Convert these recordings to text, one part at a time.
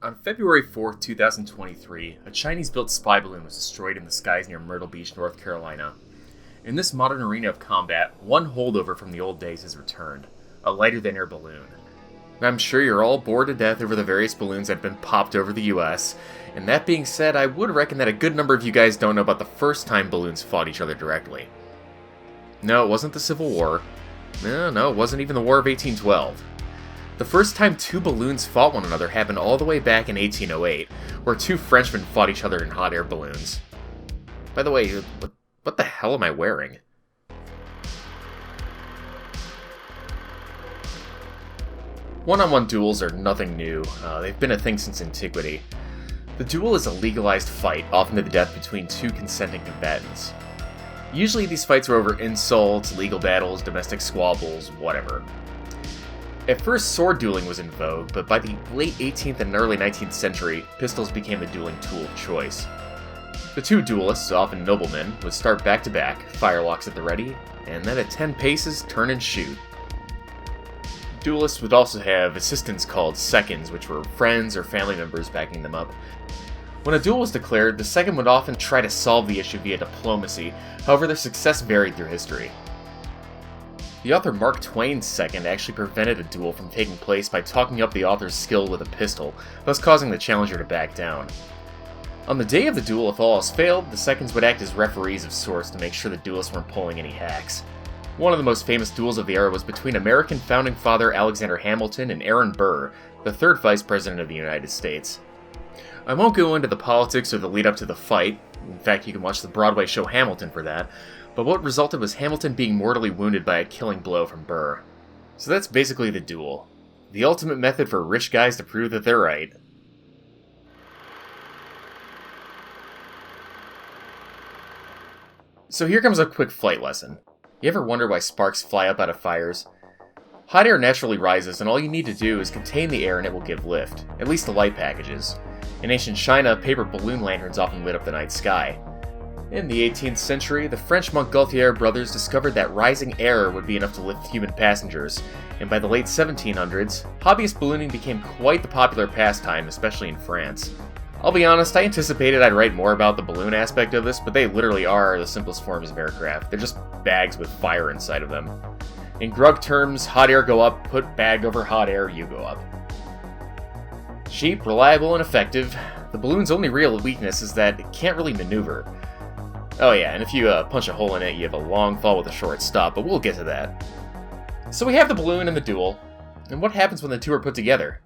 On February 4th, 2023, a Chinese-built spy balloon was destroyed in the skies near Myrtle Beach, North Carolina. In this modern arena of combat, one holdover from the old days has returned, a lighter-than-air balloon. I'm sure you're all bored to death over the various balloons that have been popped over the US, and that being said, I would reckon that a good number of you guys don't know about the first time balloons fought each other directly. No, it wasn't the Civil War. No, it wasn't even the War of 1812. The first time two balloons fought one another happened all the way back in 1808, where two Frenchmen fought each other in hot air balloons. By the way, what the hell am I wearing? One-on-one duels are nothing new. They've been a thing since antiquity. The duel is a legalized fight, often to the death between two consenting combatants. Usually these fights are over insults, legal battles, domestic squabbles, whatever. At first, sword dueling was in vogue, but by the late 18th and early 19th century, pistols became the dueling tool of choice. The two duelists, often noblemen, would start back-to-back, firelocks at the ready, and then at 10 paces, turn and shoot. Duelists would also have assistants called seconds, which were friends or family members backing them up. When a duel was declared, the second would often try to solve the issue via diplomacy, however their success varied through history. The author Mark Twain's second actually prevented a duel from taking place by talking up the author's skill with a pistol, thus causing the challenger to back down. On the day of the duel, if all else failed, the seconds would act as referees of sorts to make sure the duelists weren't pulling any hacks. One of the most famous duels of the era was between American founding father Alexander Hamilton and Aaron Burr, the third Vice President of the United States. I won't go into the politics or the lead up to the fight, in fact you can watch the Broadway show Hamilton for that, but what resulted was Hamilton being mortally wounded by a killing blow from Burr. So that's basically the duel. The ultimate method for rich guys to prove that they're right. So here comes a quick flight lesson. You ever wonder why sparks fly up out of fires? Hot air naturally rises, and all you need to do is contain the air and it will give lift, at least the light packages. In ancient China, paper balloon lanterns often lit up the night sky. In the 18th century, the French Montgolfier brothers discovered that rising air would be enough to lift human passengers, and by the late 1700s, hobbyist ballooning became quite the popular pastime, especially in France. I'll be honest, I anticipated I'd write more about the balloon aspect of this, but they literally are the simplest forms of aircraft. They're just bags with fire inside of them. In grug terms, hot air go up, put bag over hot air, you go up. Cheap, reliable, and effective, the balloon's only real weakness is that it can't really maneuver. Oh yeah, and if you punch a hole in it, you have a long fall with a short stop, but we'll get to that. So we have the balloon and the duel, and what happens when the two are put together?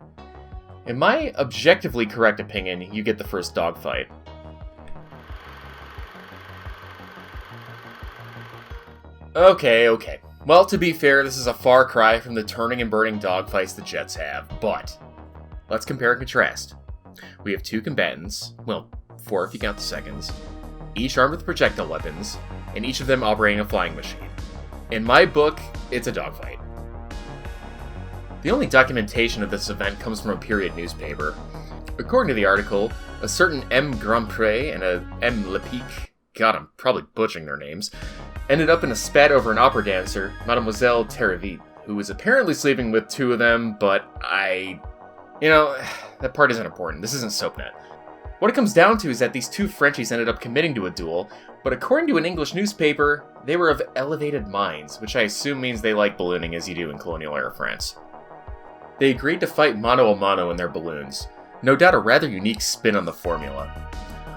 In my objectively correct opinion, you get the first dogfight. Okay. Well, to be fair, this is a far cry from the turning and burning dogfights the Jets have, but let's compare and contrast. We have two combatants, well, 4 if you count the seconds, each armed with projectile weapons, and each of them operating a flying machine. In my book, it's a dogfight. The only documentation of this event comes from a period newspaper. According to the article, a certain M. Grandpré and a M. Lepic, God, I'm probably butchering their names, ended up in a spat over an opera dancer, Mademoiselle Terravite, who was apparently sleeping with 2 of them, but that part isn't important. This isn't SoapNet. What it comes down to is that these 2 Frenchies ended up committing to a duel, but according to an English newspaper, they were of elevated minds, which I assume means they like ballooning as you do in colonial era France. They agreed to fight mano a mano in their balloons. No doubt a rather unique spin on the formula.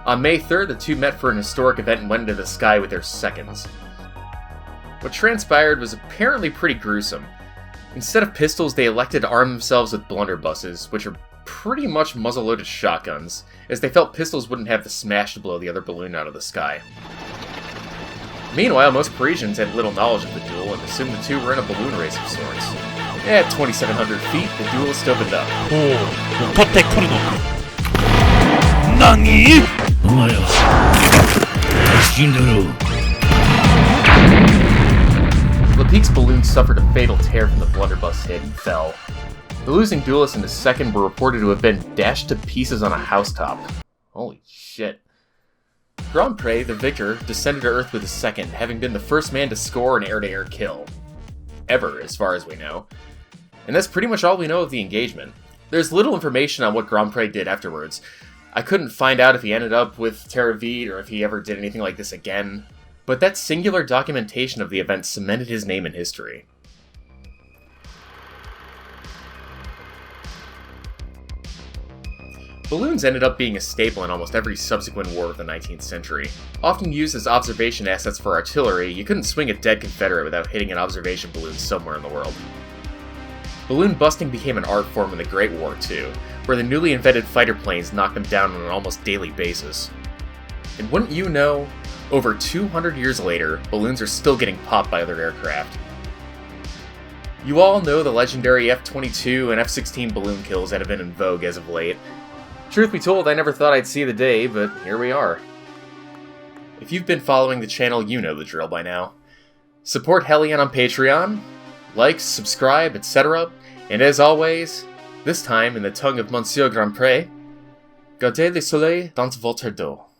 On May 3rd, the 2 met for an historic event and went into the sky with their seconds. What transpired was apparently pretty gruesome. Instead of pistols, they elected to arm themselves with blunderbusses, which are pretty much muzzle-loaded shotguns, as they felt pistols wouldn't have the smash to blow the other balloon out of the sky. Meanwhile, most Parisians had little knowledge of the duel and assumed the 2 were in a balloon race of sorts. At 2,700 feet, the duelist opened up. Lepic's balloon suffered a fatal tear from the blunderbuss hit and fell. The losing duelist and his second were reported to have been dashed to pieces on a housetop. Holy shit. Grandpré, the victor, descended to Earth with his second, having been the first man to score an air-to-air kill. Ever, as far as we know. And that's pretty much all we know of the engagement. There's little information on what Grand Prix did afterwards. I couldn't find out if he ended up with Terra Vide or if he ever did anything like this again, but that singular documentation of the event cemented his name in history. Balloons ended up being a staple in almost every subsequent war of the 19th century. Often used as observation assets for artillery, you couldn't swing a dead Confederate without hitting an observation balloon somewhere in the world. Balloon busting became an art form in the Great War too, where the newly invented fighter planes knocked them down on an almost daily basis. And wouldn't you know, over 200 years later, balloons are still getting popped by other aircraft. You all know the legendary F-22 and F-16 balloon kills that have been in vogue as of late. Truth be told, I never thought I'd see the day, but here we are. If you've been following the channel, you know the drill by now. Support Hellion on Patreon, like, subscribe, etc. And as always, this time in the tongue of Monsieur Grand Prix, gardez le soleil dans votre dos.